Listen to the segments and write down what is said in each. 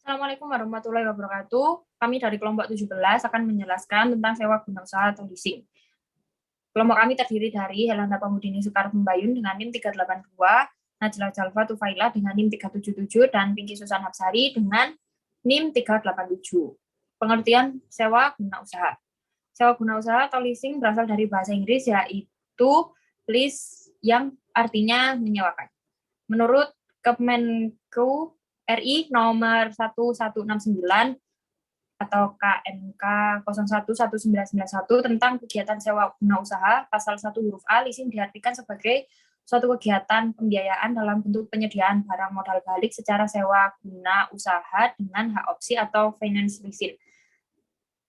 Assalamualaikum warahmatullahi wabarakatuh. Kami dari kelompok 17 akan menjelaskan tentang sewa guna usaha atau leasing. Kelompok kami terdiri dari Helanda Pamudini Sekar Pembayun dengan NIM 382, Najla Jalva Tufaila dengan NIM 377, dan Pinky Susan Hapsari dengan NIM 387. Pengertian sewa guna usaha. Sewa guna usaha atau leasing berasal dari bahasa Inggris, yaitu lease yang artinya menyewakan. Menurut Kemenku RI nomor 1169 atau KMK 011991 tentang kegiatan sewa guna usaha, pasal 1 huruf A, leasing diartikan sebagai suatu kegiatan pembiayaan dalam bentuk penyediaan barang modal balik secara sewa guna usaha dengan hak opsi atau finance leasing,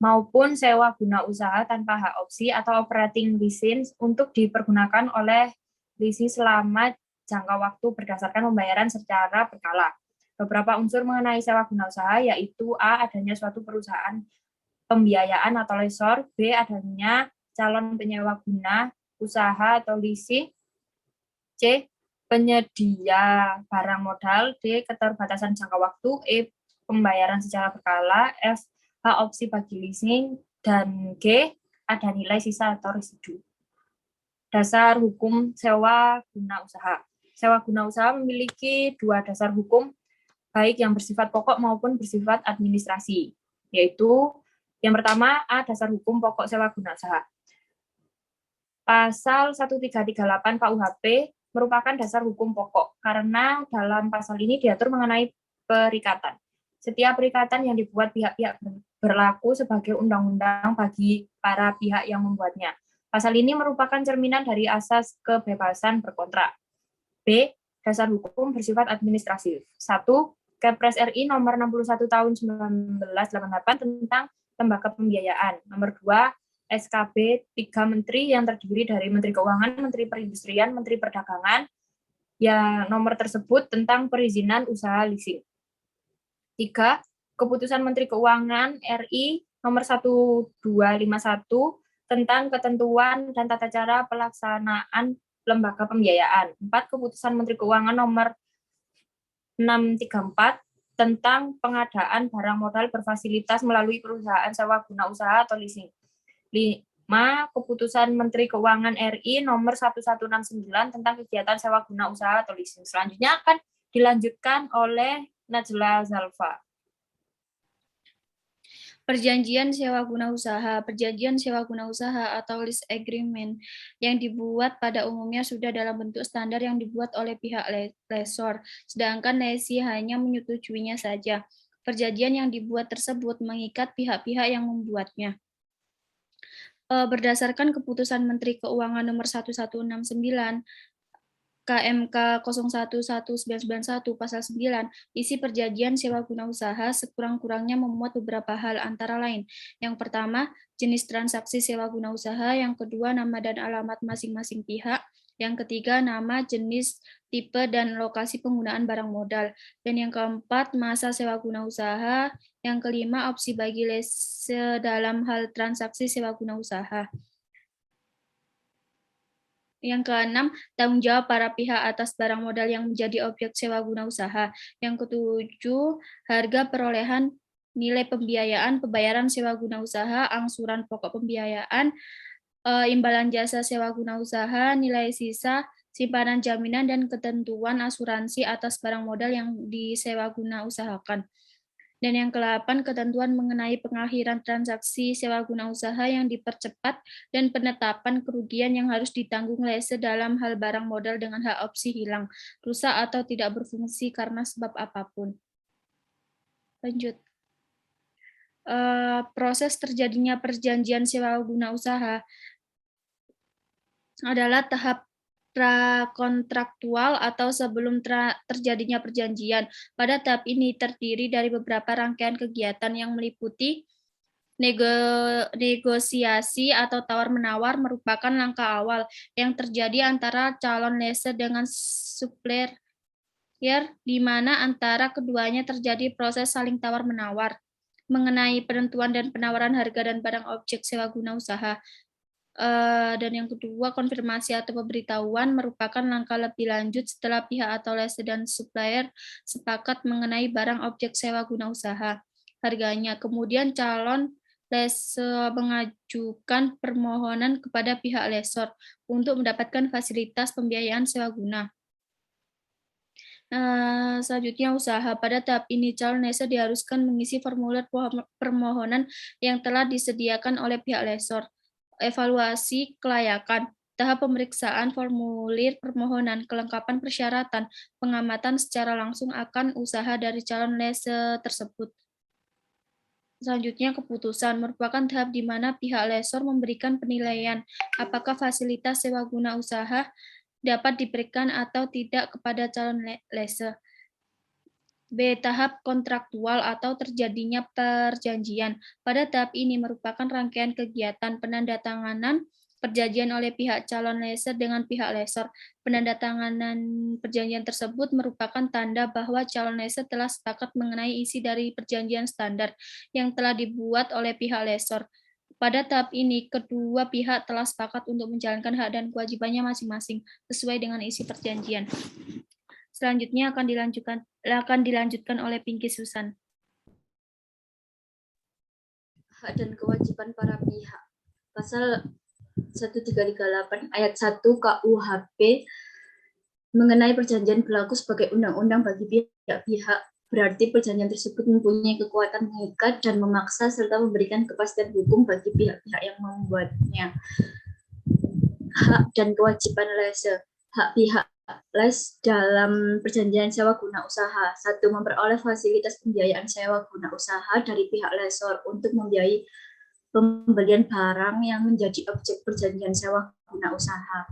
maupun sewa guna usaha tanpa hak opsi atau operating leasing untuk dipergunakan oleh leasing selama jangka waktu berdasarkan pembayaran secara berkala. Beberapa unsur mengenai sewa guna usaha yaitu A. Adanya suatu perusahaan pembiayaan atau lessor, B. Adanya calon penyewa guna usaha atau leasing, C. Penyedia barang modal, D. Keterbatasan jangka waktu, E. Pembayaran secara berkala, F. Hak opsi bagi leasing, dan G. Ada nilai sisa atau residu. Dasar hukum sewa guna usaha. Sewa guna usaha memiliki dua dasar hukum, baik yang bersifat pokok maupun bersifat administrasi, yaitu yang pertama A. Dasar hukum pokok sewa guna usaha. Pasal 1338 KUHP merupakan dasar hukum pokok karena dalam pasal ini diatur mengenai perikatan. Setiap perikatan yang dibuat pihak-pihak berlaku sebagai undang-undang bagi para pihak yang membuatnya. Pasal ini merupakan cerminan dari asas kebebasan berkontrak. B. Dasar hukum bersifat administratif. 1. Kepres RI nomor 61 tahun 1988 tentang lembaga pembiayaan. Nomor 2. SKB 3 Menteri yang terdiri dari Menteri Keuangan, Menteri Perindustrian, Menteri Perdagangan, yang nomor tersebut tentang perizinan usaha leasing. 3. Keputusan Menteri Keuangan RI nomor 1251 tentang ketentuan dan tata cara pelaksanaan lembaga pembiayaan. 4. Keputusan Menteri Keuangan nomor 634 tentang pengadaan barang modal berfasilitas melalui perusahaan sewa guna usaha atau leasing. 5. Keputusan Menteri Keuangan RI nomor 1169 tentang kegiatan sewa guna usaha atau leasing. Selanjutnya akan dilanjutkan oleh Najla Zalfa. Perjanjian sewa guna usaha. Perjanjian sewa guna usaha atau lease agreement yang dibuat pada umumnya sudah dalam bentuk standar yang dibuat oleh pihak lessor, sedangkan lessee hanya menyetujuinya saja. Perjanjian yang dibuat tersebut mengikat pihak-pihak yang membuatnya. Berdasarkan keputusan Menteri Keuangan nomor 1169 KMK 011991 pasal 9, isi perjanjian sewa guna usaha sekurang-kurangnya memuat beberapa hal antara lain. Yang pertama, jenis transaksi sewa guna usaha, yang kedua, nama dan alamat masing-masing pihak, yang ketiga, nama, jenis, tipe, dan lokasi penggunaan barang modal, dan yang keempat, masa sewa guna usaha, yang kelima, opsi bagi lese dalam hal transaksi sewa guna usaha. Yang keenam, tanggung jawab para pihak atas barang modal yang menjadi objek sewa guna usaha. Yang ketujuh, harga perolehan, nilai pembiayaan, pembayaran sewa guna usaha, angsuran pokok pembiayaan, imbalan jasa sewa guna usaha, nilai sisa, simpanan jaminan, dan ketentuan asuransi atas barang modal yang disewa guna usahakan. Dan yang ke-8, ketentuan mengenai pengakhiran transaksi sewa guna usaha yang dipercepat dan penetapan kerugian yang harus ditanggung lessee dalam hal barang modal dengan hak opsi hilang, rusak, atau tidak berfungsi karena sebab apapun. Lanjut. Proses terjadinya perjanjian sewa guna usaha adalah tahap prakontraktual atau sebelum terjadinya perjanjian. Pada tahap ini terdiri dari beberapa rangkaian kegiatan yang meliputi negosiasi atau tawar-menawar, merupakan langkah awal yang terjadi antara calon lessee dengan supplier, di mana antara keduanya terjadi proses saling tawar-menawar mengenai penentuan dan penawaran harga dan barang objek sewa guna usaha. Dan yang kedua, konfirmasi atau pemberitahuan merupakan langkah lebih lanjut setelah pihak atau lessee dan supplier sepakat mengenai barang objek sewa guna usaha, harganya. Kemudian calon lessee mengajukan permohonan kepada pihak lessor untuk mendapatkan fasilitas pembiayaan sewa guna. Selanjutnya usaha. Pada tahap ini calon lessee diharuskan mengisi formulir permohonan yang telah disediakan oleh pihak lessor. Evaluasi kelayakan, tahap pemeriksaan formulir permohonan, kelengkapan persyaratan, pengamatan secara langsung akan usaha dari calon lessee tersebut. Selanjutnya keputusan merupakan tahap di mana pihak lessor memberikan penilaian apakah fasilitas sewa guna usaha dapat diberikan atau tidak kepada calon lessee. B. Tahap kontraktual atau terjadinya perjanjian. Pada tahap ini merupakan rangkaian kegiatan penandatanganan perjanjian oleh pihak calon lessee dengan pihak lessor. Penandatanganan perjanjian tersebut merupakan tanda bahwa calon lessee telah sepakat mengenai isi dari perjanjian standar yang telah dibuat oleh pihak lessor. Pada tahap ini, kedua pihak telah sepakat untuk menjalankan hak dan kewajibannya masing-masing sesuai dengan isi perjanjian. Selanjutnya akan dilanjutkan oleh Pinky Susan. Hak dan kewajiban para pihak. Pasal 1338 ayat 1 KUHP mengenai perjanjian berlaku sebagai undang-undang bagi pihak-pihak. Berarti perjanjian tersebut mempunyai kekuatan mengikat dan memaksa serta memberikan kepastian hukum bagi pihak-pihak yang membuatnya. Hak dan kewajiban lessee. Hak pihak lessee dalam perjanjian sewa guna usaha. 1. Memperoleh fasilitas pembiayaan sewa guna usaha dari pihak lessor untuk membiayai pembelian barang yang menjadi objek perjanjian sewa guna usaha.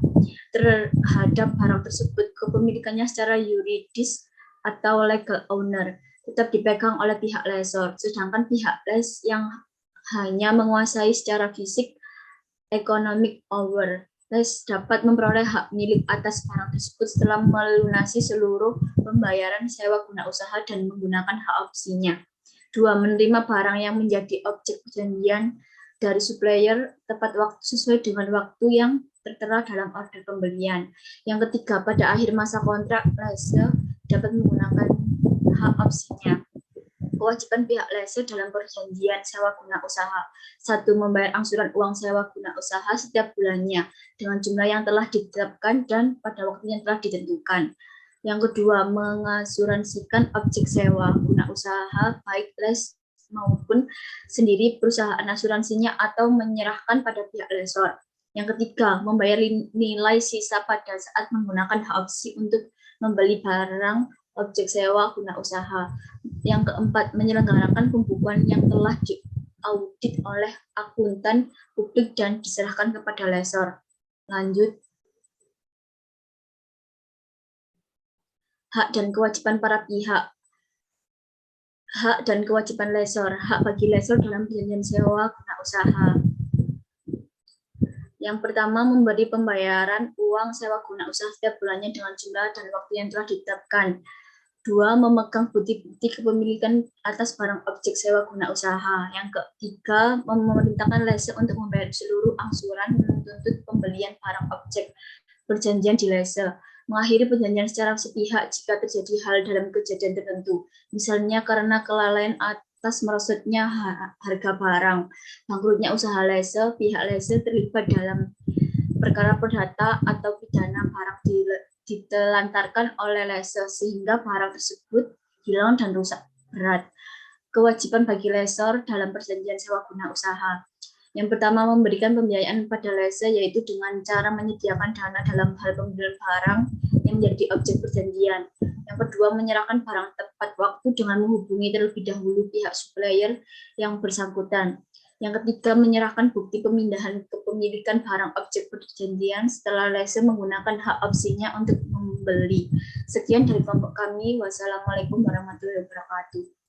Terhadap barang tersebut, kepemilikannya secara yuridis atau legal owner tetap dipegang oleh pihak lessor, sedangkan pihak lessee yang hanya menguasai secara fisik economic owner dapat memperoleh hak milik atas barang tersebut setelah melunasi seluruh pembayaran sewa guna usaha dan menggunakan hak opsinya. 2. Menerima barang yang menjadi objek perjanjian dari supplier tepat waktu sesuai dengan waktu yang tertera dalam order pembelian. Yang ketiga, pada akhir masa kontrak, lessee dapat menggunakan hak opsinya. Kewajiban pihak lessee dalam perjanjian sewa guna usaha. 1. Membayar angsuran uang sewa guna usaha setiap bulannya dengan jumlah yang telah ditetapkan dan pada waktu yang telah ditentukan. Yang kedua, mengasuransikan objek sewa guna usaha baik lessee maupun sendiri perusahaan asuransinya atau menyerahkan pada pihak lessor. Yang ketiga, membayar nilai sisa pada saat menggunakan hak opsi untuk membeli barang objek sewa guna usaha. Yang keempat, menyelenggarakan pembukuan yang telah diaudit oleh akuntan publik dan diserahkan kepada lessor. Lanjut. Hak dan kewajiban para pihak. Hak dan kewajiban lessor. Hak bagi lessor dalam perjanjian sewa guna usaha. Yang pertama, memberi pembayaran uang sewa guna usaha setiap bulannya dengan jumlah dan waktu yang telah ditetapkan. 2. Memegang bukti-bukti kepemilikan atas barang objek sewa guna usaha. Yang ketiga, memerintahkan lessee untuk membayar seluruh angsuran menuntut pembelian barang objek perjanjian di lessee. Mengakhiri perjanjian secara sepihak jika terjadi hal dalam kejadian tertentu, misalnya karena kelalaian atas merosotnya harga barang, bangkrutnya usaha lessee, pihak lessee terlibat dalam perkara perdata atau pidana barang ditelantarkan oleh lessor sehingga barang tersebut hilang dan rusak berat. Kewajiban bagi lessor dalam perjanjian sewa guna usaha. Yang pertama, memberikan pembiayaan pada lessor yaitu dengan cara menyediakan dana dalam hal pembelian barang yang menjadi objek perjanjian. Yang kedua, menyerahkan barang tepat waktu dengan menghubungi terlebih dahulu pihak supplier yang bersangkutan. Yang ketiga, menyerahkan bukti pemindahan kepemilikan barang objek perjanjian setelah lessee menggunakan hak opsinya untuk membeli. Sekian dari kelompok kami. Wassalamualaikum warahmatullahi wabarakatuh.